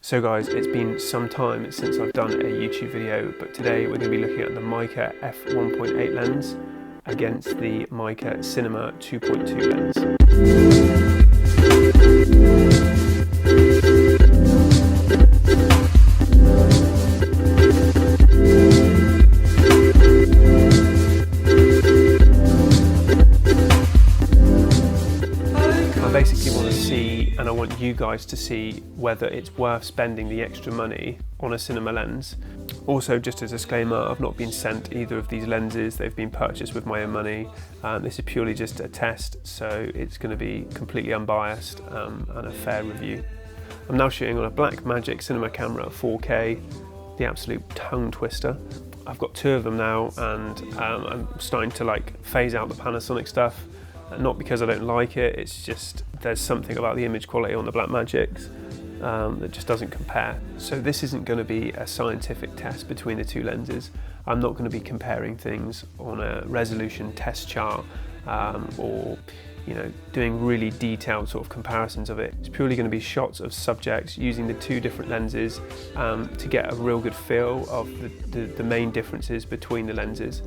So guys, it's been some time since I've done a YouTube video, but today we're going to be looking at the Meike f1.8 lens against the Meike Cinema 2.2 lens. Basically want to see, and I want you guys to see, whether it's worth spending the extra money on a cinema lens. Also, just as a disclaimer, I've not been sent either of these lenses. They've been purchased with my own money. This is purely just a test, so it's going to be completely unbiased and a fair review. I'm now shooting on a Blackmagic cinema camera 4K, the absolute tongue twister. I've got two of them now, and I'm starting to phase out the Panasonic stuff. Not because I don't like it, it's just there's something about the image quality on the Blackmagics that just doesn't compare. So this isn't going to be a scientific test between the two lenses. I'm not going to be comparing things on a resolution test chart or doing really detailed sort of comparisons of it. It's purely going to be shots of subjects using the two different lenses to get a real good feel of the main differences between the lenses.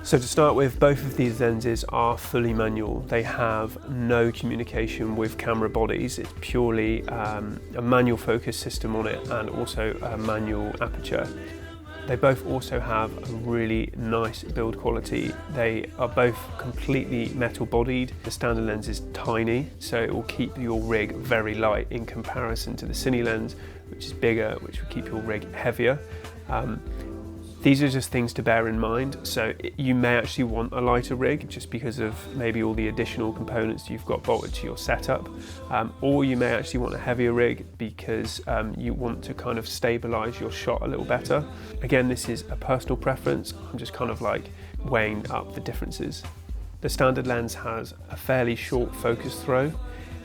So to start with, both of these lenses are fully manual. They have no communication with camera bodies. It's purely a manual focus system on it and also a manual aperture. They both also have a really nice build quality. They are both completely metal bodied. The standard lens is tiny, so it will keep your rig very light in comparison to the Cine lens, which is bigger, which will keep your rig heavier. These are just things to bear in mind. So you may actually want a lighter rig just because of maybe all the additional components you've got bolted to your setup. Or you may actually want a heavier rig because you want to kind of stabilize your shot a little better. Again, this is a personal preference. I'm just kind of weighing up the differences. The standard lens has a fairly short focus throw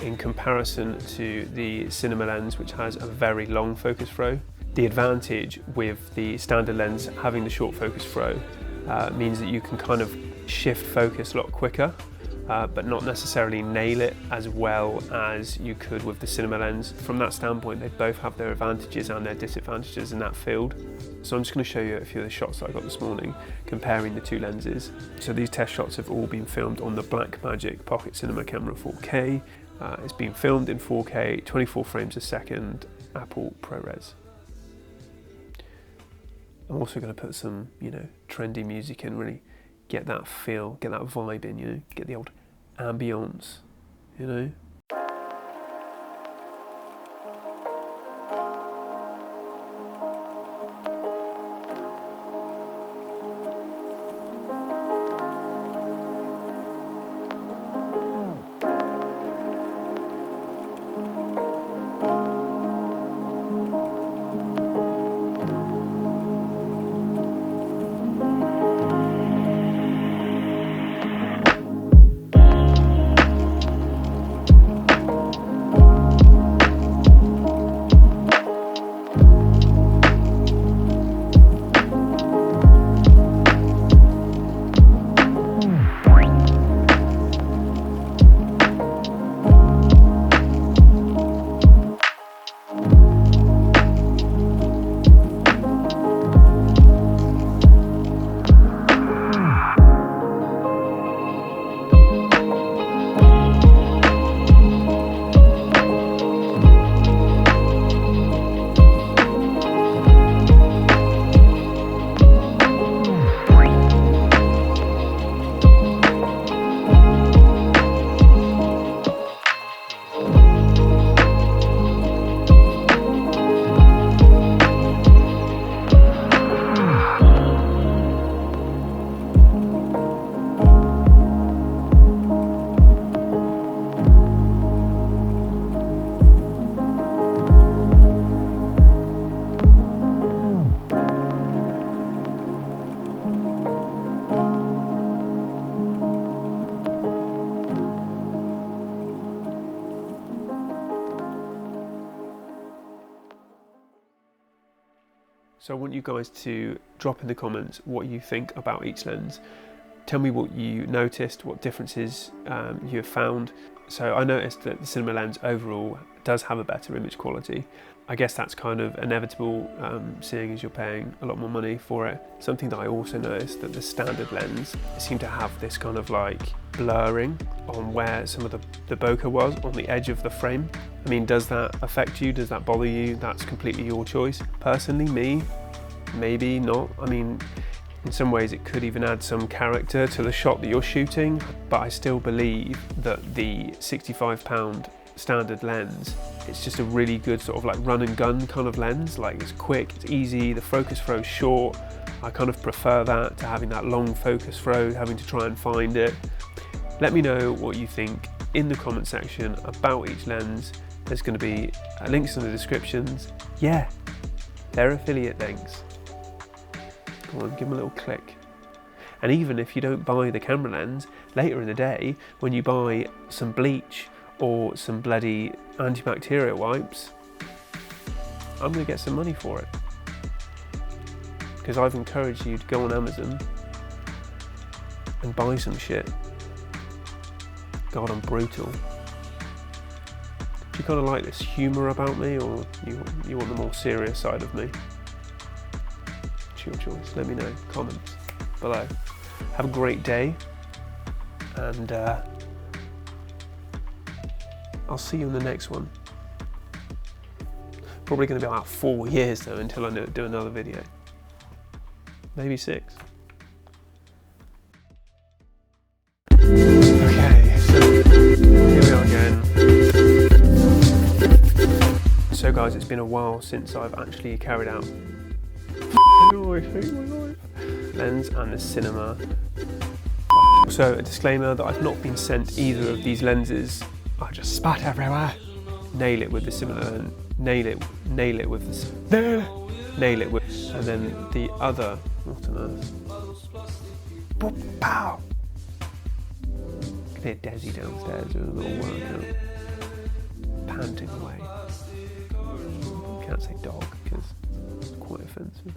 in comparison to the cinema lens, which has a very long focus throw. The advantage with the standard lens having the short focus throw means that you can kind of shift focus a lot quicker, but not necessarily nail it as well as you could with the cinema lens. From that standpoint, they both have their advantages and their disadvantages in that field. So I'm just going to show you a few of the shots that I got this morning comparing the two lenses. So these test shots have all been filmed on the Blackmagic Pocket Cinema Camera 4K. It's been filmed in 4K, 24 frames a second, Apple ProRes. I'm also going to put some, trendy music in, really get that feel, get that vibe in, get the old ambience, So I want you guys to drop in the comments what you think about each lens. Tell me what you noticed, what differences you have found. So I noticed that the cinema lens overall does have a better image quality, I guess that's kind of inevitable, seeing as you're paying a lot more money for it. Something that I also noticed, that the standard lens seemed to have this kind of like blurring on where some of the bokeh was on the edge of the frame. I mean, does that affect you? Does that bother you? That's completely your choice. Personally, me, maybe not. I mean, in some ways it could even add some character to the shot that you're shooting, but I still believe that the £65 standard lens, it's just a really good sort of like run and gun kind of lens. Like, it's quick, it's easy, the focus throw is short. I kind of prefer that to having that long focus throw, having to try and find it. Let me know what you think in the comment section about each lens. There's going to be links in the descriptions. Yeah, they're affiliate links. Come on, give them a little click. And even if you don't buy the camera lens, later in the day, when you buy some bleach or some bloody antibacterial wipes, I'm going to get some money for it. Because I've encouraged you to go on Amazon and buy some shit. God, I'm brutal. Do you kind of like this humour about me, or you want the more serious side of me? It's your choice. Let me know. Comments below. Have a great day, and I'll see you in the next one. Probably going to be about 4 years though until I do another video. Maybe 6. Okay, so here we are again. So guys, it's been a while since I've actually carried out lens and the cinema. So a disclaimer that I've not been sent either of these lenses. I just spat everywhere. Nail it with the similar, nail it with this, nail it with, and then the other, what on earth? Pow! Can hear Desi downstairs doing a little workout, panting away. Can't say dog because it's quite offensive.